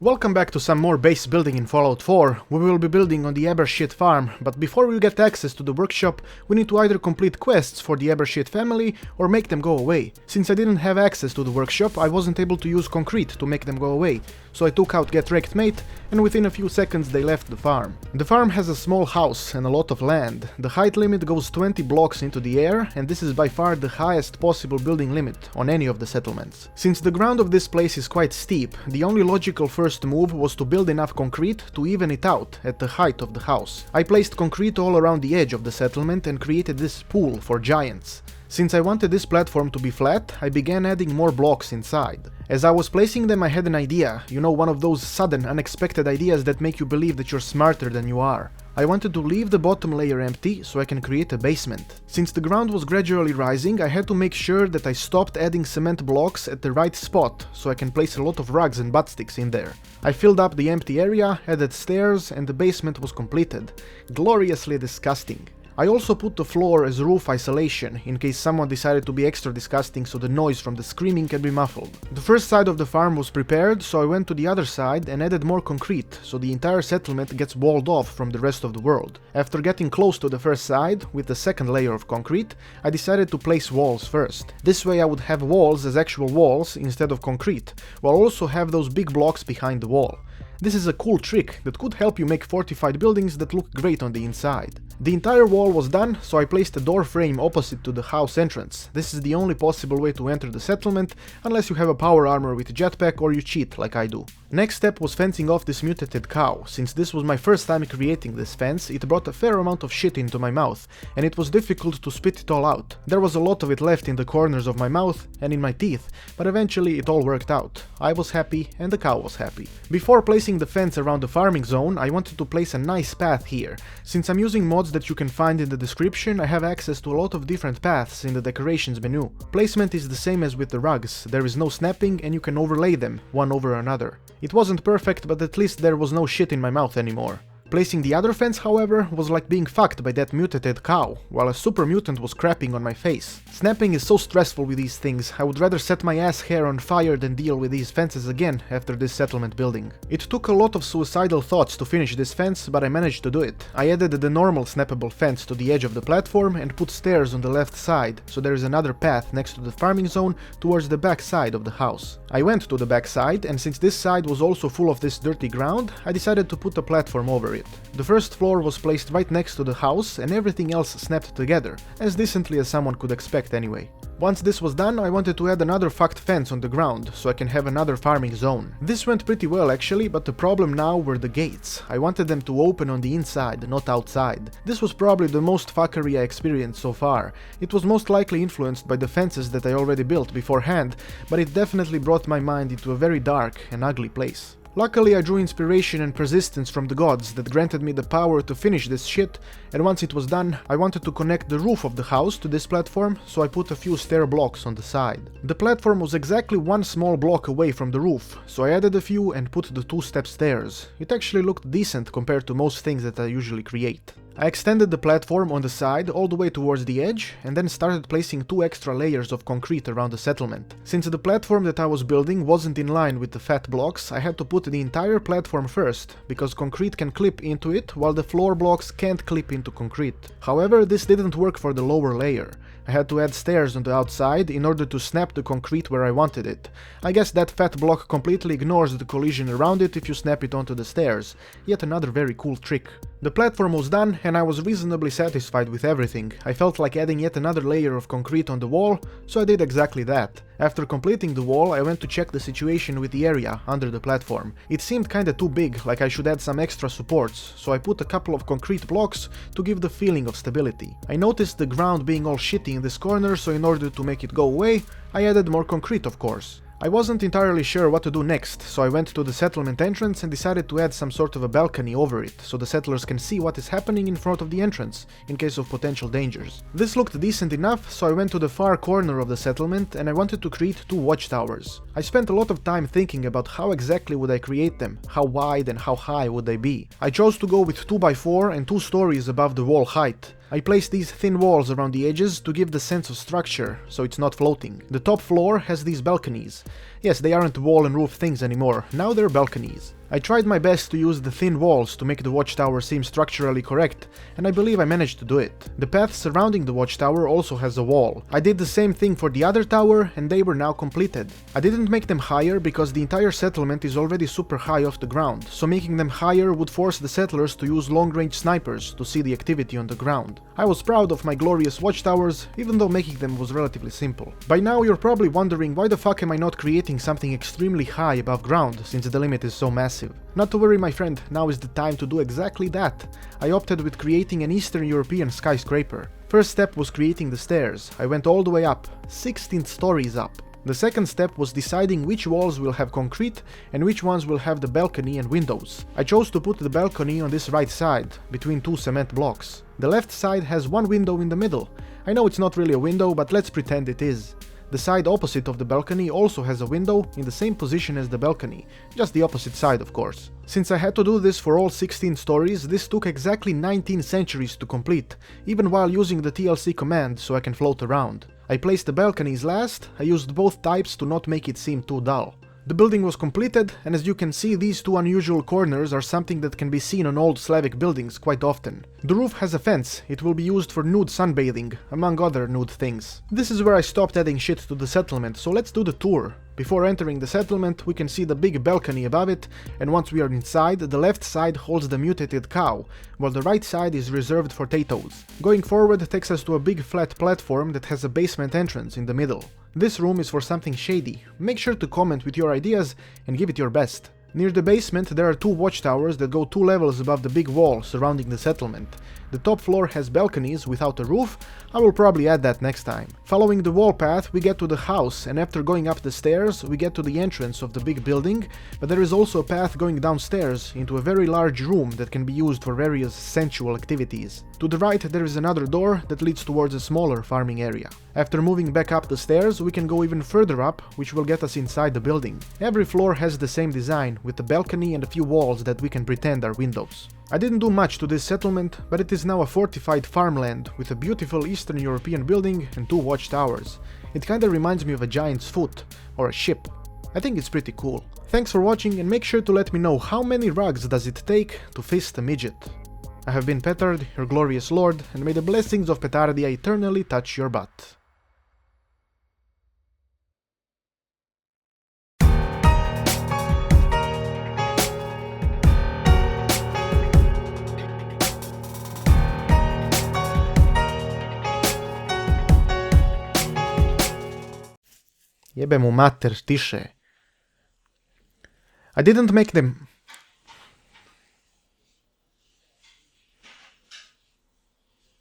Welcome back to some more base building in Fallout 4. We will be building on the Abernathy Farm, but before we get access to the workshop, we need to either complete quests for the Abernathy family or make them go away. Since I didn't have access to the workshop, I wasn't able to use concrete to make them go away, so I took out Get Wrecked Mate, and within a few seconds they left the farm. The farm has a small house and a lot of land. The height limit goes 20 blocks into the air, and this is by far the highest possible building limit on any of the settlements. Since the ground of this place is quite steep, the only logical first move was to build enough concrete to even it out at the height of the house. I placed concrete all around the edge of the settlement and created this pool for giants. Since I wanted this platform to be flat, I began adding more blocks inside. As I was placing them, I had an idea, one of those sudden, unexpected ideas that make you believe that you're smarter than you are. I wanted to leave the bottom layer empty so I can create a basement. Since the ground was gradually rising, I had to make sure that I stopped adding cement blocks at the right spot so I can place a lot of rugs and buttsticks in there. I filled up the empty area, added stairs, and the basement was completed. Gloriously disgusting. I also put the floor as roof isolation, in case someone decided to be extra disgusting so the noise from the screaming can be muffled. The first side of the farm was prepared, so I went to the other side and added more concrete, so the entire settlement gets walled off from the rest of the world. After getting close to the first side, with the second layer of concrete, I decided to place walls first. This way I would have walls as actual walls instead of concrete, while also have those big blocks behind the wall. This is a cool trick that could help you make fortified buildings that look great on the inside. The entire wall was done, so I placed a door frame opposite to the house entrance. This is the only possible way to enter the settlement, unless you have a power armor with a jetpack or you cheat like I do. Next step was fencing off this mutated cow. Since this was my first time creating this fence, it brought a fair amount of shit into my mouth, and it was difficult to spit it all out. There was a lot of it left in the corners of my mouth and in my teeth, but eventually it all worked out. I was happy and the cow was happy. Before placing the fence around the farming zone, I wanted to place a nice path here. Since I'm using mods that you can find in the description, I have access to a lot of different paths in the decorations menu. Placement is the same as with the rugs. There is no snapping and you can overlay them one over another. It wasn't perfect, but at least there was no shit in my mouth anymore. Placing the other fence, however, was like being fucked by that mutated cow, while a super mutant was crapping on my face. Snapping is so stressful with these things. I would rather set my ass hair on fire than deal with these fences again after this settlement building. It took a lot of suicidal thoughts to finish this fence, but I managed to do it. I added the normal snappable fence to the edge of the platform and put stairs on the left side, so there is another path next to the farming zone towards the back side of the house. I went to the back side, and since this side was also full of this dirty ground, I decided to put a platform over it. The first floor was placed right next to the house and everything else snapped together, as decently as someone could expect anyway. Once this was done, I wanted to add another fucked fence on the ground, so I can have another farming zone. This went pretty well actually, but the problem now were the gates. I wanted them to open on the inside, not outside. This was probably the most fuckery I experienced so far. It was most likely influenced by the fences that I already built beforehand, but it definitely brought my mind into a very dark and ugly place. Luckily, I drew inspiration and persistence from the gods that granted me the power to finish this shit, and once it was done, I wanted to connect the roof of the house to this platform, so I put a few stair blocks on the side. The platform was exactly one small block away from the roof, so I added a few and put the two-step stairs. It actually looked decent compared to most things that I usually create. I extended the platform on the side all the way towards the edge and then started placing 2 extra layers of concrete around the settlement. Since the platform that I was building wasn't in line with the fat blocks, I had to put the entire platform first, because concrete can clip into it while the floor blocks can't clip into concrete. However, this didn't work for the lower layer. I had to add stairs on the outside in order to snap the concrete where I wanted it. I guess that fat block completely ignores the collision around it if you snap it onto the stairs. Yet another very cool trick. The platform was done and I was reasonably satisfied with everything. I felt like adding yet another layer of concrete on the wall, so I did exactly that. After completing the wall, I went to check the situation with the area under the platform. It seemed kinda too big, like I should add some extra supports, so I put a couple of concrete blocks to give the feeling of stability. I noticed the ground being all shitty in this corner, so in order to make it go away, I added more concrete, of course. I wasn't entirely sure what to do next, so I went to the settlement entrance and decided to add some sort of a balcony over it, so the settlers can see what is happening in front of the entrance, in case of potential dangers. This looked decent enough, so I went to the far corner of the settlement and I wanted to create 2 watchtowers. I spent a lot of time thinking about how exactly would I create them, how wide and how high would they be. I chose to go with 2x4 and 2 stories above the wall height. I placed these thin walls around the edges to give the sense of structure, so it's not floating. The top floor has these balconies. Yes, they aren't wall and roof things anymore, now they're balconies. I tried my best to use the thin walls to make the watchtower seem structurally correct, and I believe I managed to do it. The path surrounding the watchtower also has a wall. I did the same thing for the other tower, and they were now completed. I didn't make them higher because the entire settlement is already super high off the ground, so making them higher would force the settlers to use long-range snipers to see the activity on the ground. I was proud of my glorious watchtowers, even though making them was relatively simple. By now you're probably wondering why the fuck am I not creating something extremely high above ground, since the limit is so massive. Not to worry my friend, now is the time to do exactly that. I opted with creating an Eastern European skyscraper. First step was creating the stairs. I went all the way up, 16 stories up. The second step was deciding which walls will have concrete and which ones will have the balcony and windows. I chose to put the balcony on this right side, between two cement blocks. The left side has one window in the middle. I know it's not really a window, but let's pretend it is. The side opposite of the balcony also has a window in the same position as the balcony, just the opposite side of course. Since I had to do this for all 16 stories, this took exactly 19 centuries to complete, even while using the TLC command so I can float around. I placed the balconies last. I used both types to not make it seem too dull. The building was completed, and as you can see, these two unusual corners are something that can be seen on old Slavic buildings quite often. The roof has a fence. It will be used for nude sunbathing, among other nude things. This is where I stopped adding shit to the settlement, so let's do the tour. Before entering the settlement, we can see the big balcony above it, and once we are inside, the left side holds the mutated cow, while the right side is reserved for potatoes. Going forward takes us to a big flat platform that has a basement entrance in the middle. This room is for something shady. Make sure to comment with your ideas and give it your best. Near the basement there are two watchtowers that go 2 levels above the big wall surrounding the settlement. The top floor has balconies without a roof. I will probably add that next time. Following the wall path we get to the house, and after going up the stairs we get to the entrance of the big building, but there is also a path going downstairs into a very large room that can be used for various sensual activities. To the right there is another door that leads towards a smaller farming area. After moving back up the stairs we can go even further up, which will get us inside the building. Every floor has the same design, with a balcony and a few walls that we can pretend are windows. I didn't do much to this settlement, but it is now a fortified farmland with a beautiful Eastern European building and 2 watchtowers. It kinda reminds me of a giant's foot, or a ship. I think it's pretty cool. Thanks for watching, and make sure to let me know how many rugs does it take to fist a midget. I have been Petard, your glorious lord, and may the blessings of Petardia eternally touch your butt. Jebe mu mater, tiše. I didn't make them...